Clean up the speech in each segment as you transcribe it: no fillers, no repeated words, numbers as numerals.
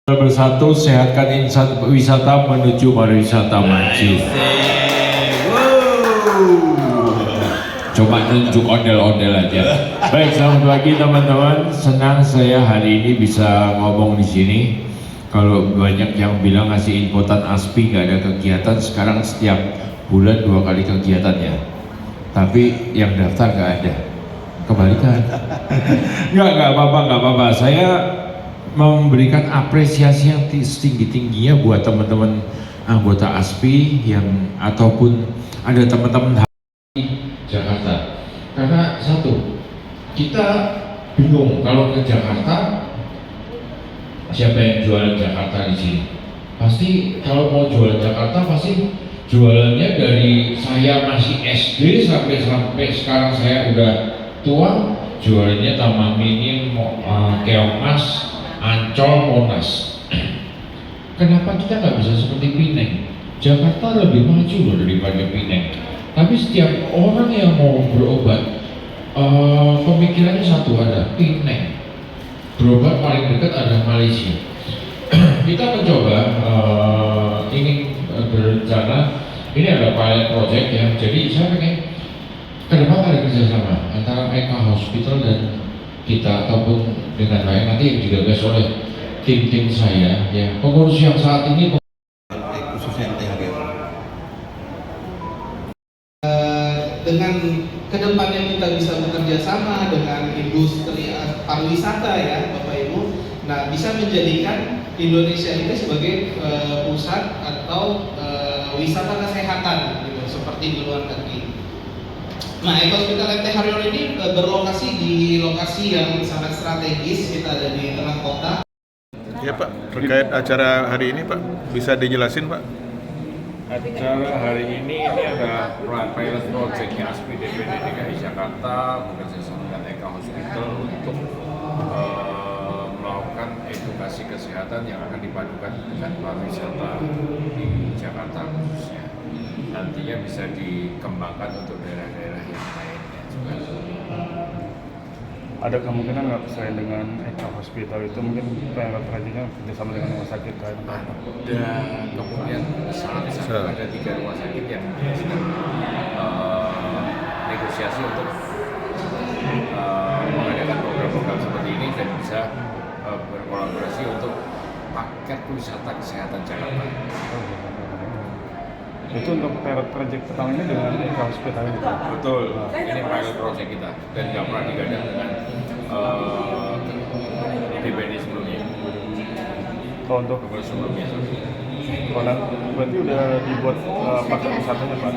Bersatu sehatkan insan wisata menuju pariwisata maju. Coba nunjuk ondel-ondel aja. Baik, selamat pagi teman-teman. Senang saya hari ini bisa ngomong di sini. Kalau banyak yang bilang ngasih infotan ASPI nggak ada kegiatan, sekarang setiap bulan 2 kali kegiatan ya. Tapi yang daftar nggak ada. Kebalikan. Nggak apa-apa. Saya memberikan apresiasi yang setinggi-tingginya buat teman-teman anggota ASPI yang ataupun ada teman-teman di Jakarta. Karena satu, kita bingung kalau ke Jakarta siapa yang jualan Jakarta di sini. Pasti kalau mau jualan Jakarta pasti jualannya dari saya masih SD sampai sekarang saya udah tua, jualannya Taman Mini, Keongmas, Ancol, Monas. Kenapa kita nggak bisa seperti Pineng? Jakarta lebih maju loh daripada Pineng. Tapi setiap orang yang mau berobat, pemikirannya satu, ada Pineng. Berobat paling dekat ada Malaysia. Kita mencoba, ingin berencana, ini ada pilot project ya. Jadi saya pengen ke depan ada kerjasama antara Eka Hospital dan kita ataupun dengan lain nanti yang digagas oleh tim saya ya, pengurus yang saat ini khususnya THR. Dengan kedepannya kita bisa bekerja sama dengan industri pariwisata ya Bapak Ibu, nah bisa menjadikan Indonesia ini sebagai pusat atau wisata kesehatan gitu, seperti di luar negeri. Nah, Eko Hospital MT Haryono ini berlokasi di lokasi yang sangat strategis, kita ada di tengah kota. Ya Pak, terkait acara hari ini Pak, bisa dijelasin Pak? acara hari ini ada pilot projectnya ASPI DPD DKI Jakarta bekerjasama dengan Eka Hospital untuk melakukan edukasi kesehatan yang akan dipadukan dengan pariwisata di Jakarta khususnya. Nantinya bisa dikembangkan untuk daerah-daerah yang lainnya juga. Ada kemungkinan nggak selain dengan Eka Hospital itu mungkin pilot projectnya kerjasama dengan rumah sakit kan? Ada kemudian sangat ada 3 rumah sakit yang sedang negosiasi untuk mengadakan program-program seperti ini dan bisa berkolaborasi untuk paket wisata kesehatan Jakarta. Itu untuk pilot project pertama ini dengan Eka Hospital ini Pak? Betul, ini pilot project kita dan nggak pernah digadang dengan DPD sebelumnya. Kalau untuk Sebelumnya berarti udah dibuat paket wisatanya Pak?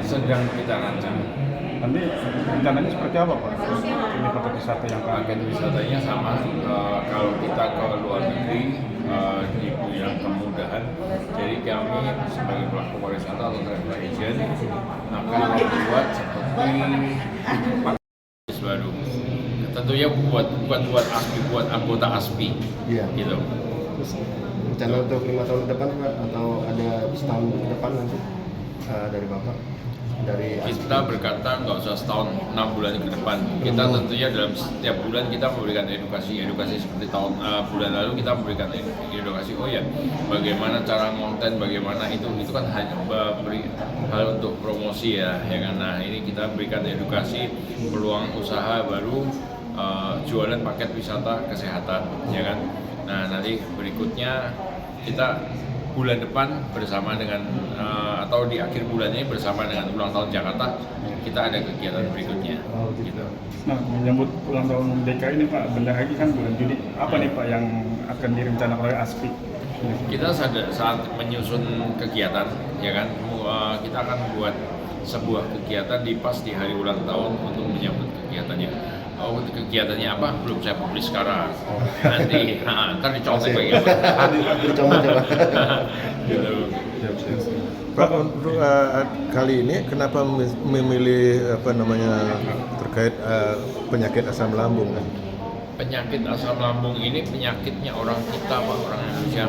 sedang kita rancang. Nanti rencananya seperti apa Pak? Ini paket wisata yang Paket wisatanya sama, kalau kita ke luar negeri diberikan kemudahan. Jadi kami sebagai pelaku pariwisata atau travel agent akan membuat seperti paket baru. Tentunya bukan buat ASPI, buat anggota ASPI. Iya. Gitu. Terus rencana untuk 5 tahun ke depan Pak, atau ada setahun ke depan nanti dari Bapak? Dari Kita berkata nggak usah setahun, 6 bulan ke depan. Kita tentunya dalam setiap bulan kita memberikan edukasi seperti bulan lalu kita memberikan edukasi. Oh ya, bagaimana cara konten, bagaimana itu kan hanya beri hal untuk promosi ya kan. Nah ini kita berikan edukasi peluang usaha baru, jualan paket wisata kesehatan ya kan. Nah nanti berikutnya kita bulan depan bersama dengan atau di akhir bulan ini bersama dengan ulang tahun Jakarta kita ada kegiatan berikutnya. Gitu. Nah, menyambut ulang tahun DKI ini Pak, bentar lagi kan bulan Juni. Apa nih Pak yang akan direncanakan oleh ASPI? Kita saat menyusun kegiatan ya kan, kita akan membuat sebuah kegiatan di hari ulang tahun untuk menyambut kegiatannya. Kegiatannya apa? Belum saya publis sekarang. Nanti ntar dicontek lagi. Dicontek coba. Gitu. Pak, untuk kali ini kenapa memilih terkait penyakit asam lambung kan? Penyakit asam lambung ini penyakitnya orang kita Pak, orang Indonesia.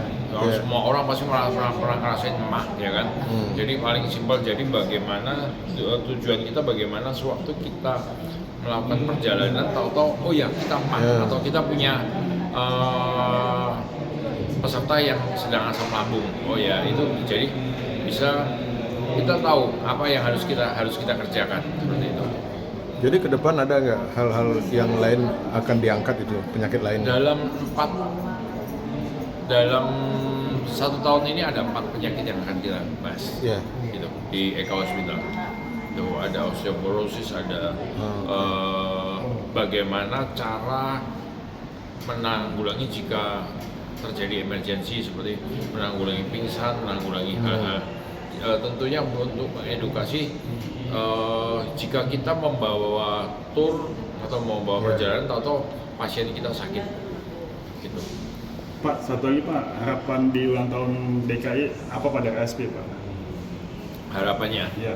Semua orang pasti pernah ngerasain emak ya kan. Jadi paling simpel, jadi bagaimana tujuan kita, bagaimana sewaktu kita melakukan perjalanan tahu-tahu oh ya kita emak atau kita punya peserta yang sedang asam lambung. Oh ya, itu jadi bisa kita tahu apa yang harus kita kerjakan seperti itu. Jadi ke depan ada nggak hal-hal yang lain akan diangkat itu, penyakit lain? Dalam 1 tahun ini ada 4 penyakit yang akan kita bahas. Iya. Gitu, di Eka Hospital. Itu ada osteoporosis, ada bagaimana cara menanggulangi jika terjadi emergensi seperti menanggulangi pingsan, menanggulangi hal-hal. Tentunya untuk mengedukasi jika kita membawa tour atau membawa perjalanan atau pasien kita sakit gitu. Pak, satu lagi Pak, harapan di ulang tahun DKI apa pada ASP Pak? Harapannya Iya.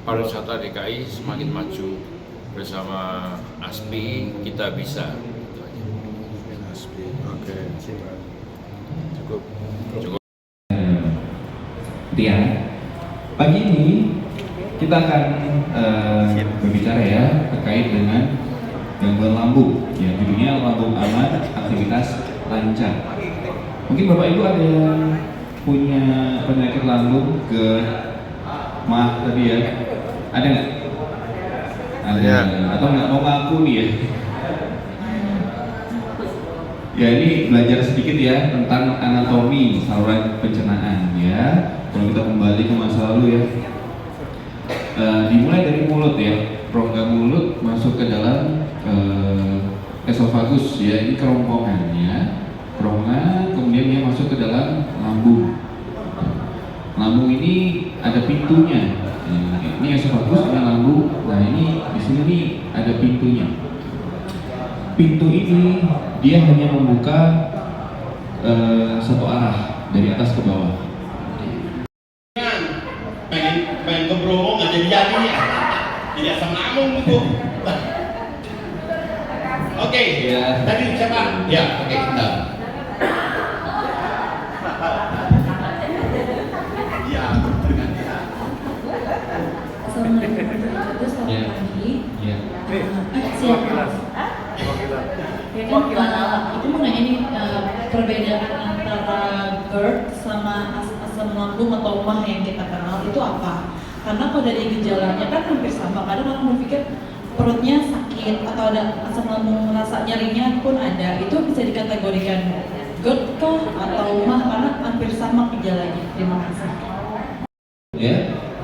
pariwisata DKI semakin maju bersama ASPI kita bisa. Oke. Cukup. Ya, pagi ini kita akan berbicara ya terkait dengan gangguan lambung. Ya, judulnya lambung aman, aktivitas lancar. Mungkin Bapak Ibu ada yang punya penyakit lambung ke mah tadi ya? Ada nggak? Ada. Atau nggak mau ngaku nih ya? Ya, ini belajar sedikit ya tentang anatomi saluran pencernaan ya. Kalau kita kembali ke masa lalu ya, dimulai dari mulut ya, rongga mulut masuk ke dalam esofagus ya, ini kerongkongan ya, kerongkongan, kemudian dia masuk ke dalam lambung. Lambung ini ada pintunya, ini esofagus, ini lambung. Nah ini di sini nih ada pintunya. Pintu ini dia hanya membuka satu arah dari atas ke bawah. pengen ke Bromo nggak jadi ya, jadi asam lambung itu. Oke, Ya. tadi siapa? Ya, oke, bentar. Ya, Assalamualaikum warahmatullahi wabarakatuh. Selamat pagi. Ya. Siapa? Ya kan, itu mengenai ini perbedaan antara GERD sama asam lambung atau MAH yang kita kenal itu apa? Karena kalau dari gejalanya kan hampir sama. Kadang orang berpikir perutnya sakit atau ada asam lambung, rasa nyerinya pun ada. Itu bisa dikategorikan GERD kah atau MAH karena hampir sama gejalanya. Terima kasih. Ya,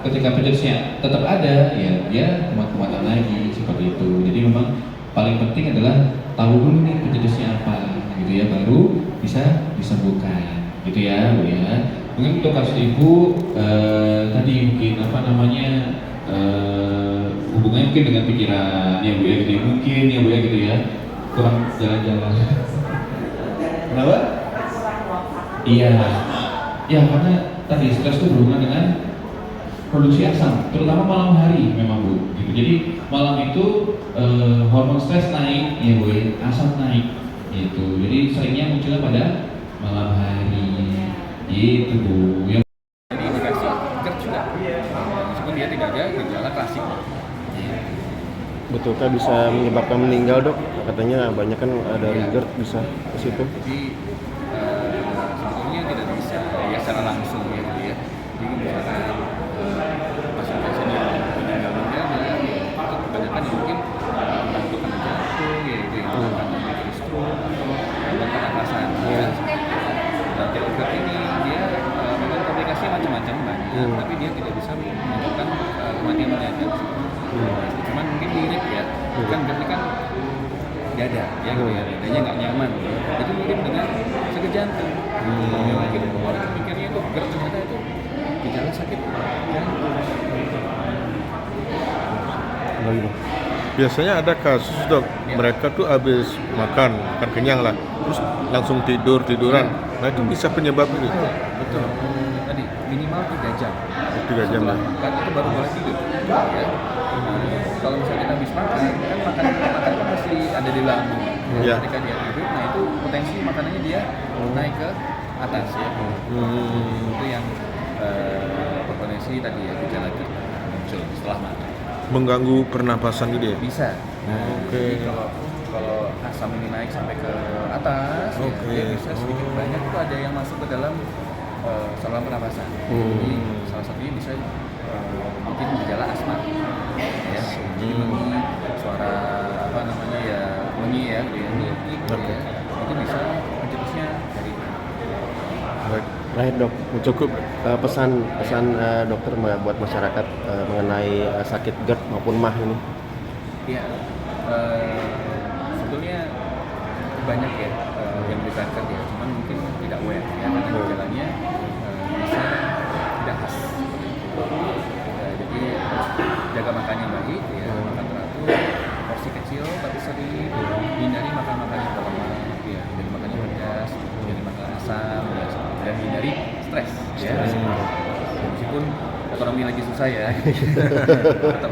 ketika penyebabnya tetap ada, ya dia kumat-kumatan lagi seperti itu. Jadi memang paling penting adalah tahu dulu nih penyebabnya apa, gitu ya, baru bisa disembuhkan, gitu ya, Bu ya. Mungkin untuk kasus Ibu tadi mungkin apa namanya hubungannya mungkin dengan pikiran ya Bu ya, gitu ya. Mungkin ya Bu ya, gitu ya, kurang jalan-jalan. Kenapa? Iya, ya karena tadi stres itu berhubungan dengan produksi asam, terutama malam hari memang Bu. Gitu. Jadi malam itu hormon stres naik, ya Bu, asam naik, gitu. Jadi seringnya munculnya pada malam hari, gitu Bu. Yang Jadi indikasi GERD juga, meskipun dia tidak ada gejala klasik. Betulkah bisa menyebabkan meninggal, Dok? Katanya banyak kan dari GERD bisa ke situ. Jadi sebetulnya tidak bisa ya secara langsung ya gitu ya. Jadi misalkan pasien-pasien yang punya gangguan darah itu kebanyakan ya mungkin membantu karena jantung ya itu yang karena mungkin stroke atau gangguan pernapasan ya. Dan kalau GERD ini dia memang komplikasinya macam-macam banyak, tapi dia tidak bisa menyebabkan kematian mendadak. Cuman mungkin mirip ya, kan GERD kan dada ya gitu ya, dadanya nggak nyaman jadi mirip dengan sakit jantung. Ya mungkin orang pikirnya itu GERD, ternyata itu gejala sakit jantung. Biasanya ada kasus, Dok, mereka tuh habis makan kenyang lah, terus langsung tiduran. Nah itu bisa penyebab ini. Betul. Tadi minimal 3 jam. 3 jam Setelah lah. makan itu baru boleh tidur. Ya. Kalau misalnya kita habis makan, kan makanan kan masih ada di lambung. Iya. Ketika dia tidur, nah itu potensi makanannya dia naik ke atas ya. Itu yang berpotensi tadi ya gejala GERD muncul setelah makan. Mengganggu pernapasan gitu ya? Bisa. Oke. Jadi kalau asam ini naik sampai ke atas atas, ya, Oke. dia bisa sedikit Oh. banyak itu ada yang masuk ke dalam saluran pernapasan. Jadi salah satunya bisa bikin gejala asma, ya. Jadi mengi, suara apa namanya ya, mengi ya, gitu ya. Itu bisa pencetusnya dari Baik dok, cukup pesan dokter buat masyarakat mengenai sakit GERD maupun MAH ini. ya sebetulnya banyak ya yang dikatakan ya, cuman mungkin tidak aware ya, karena gejalanya bisa tidak khas seperti itu. Jadi harus jaga makan yang baik ya, makan teratur, porsi kecil tapi sering, hindari makan-makan yang berlemak ya, hindari makan yang pedas, hindari makan asam ya, dan hindari stres ya. Meskipun ekonomi lagi susah ya, tetap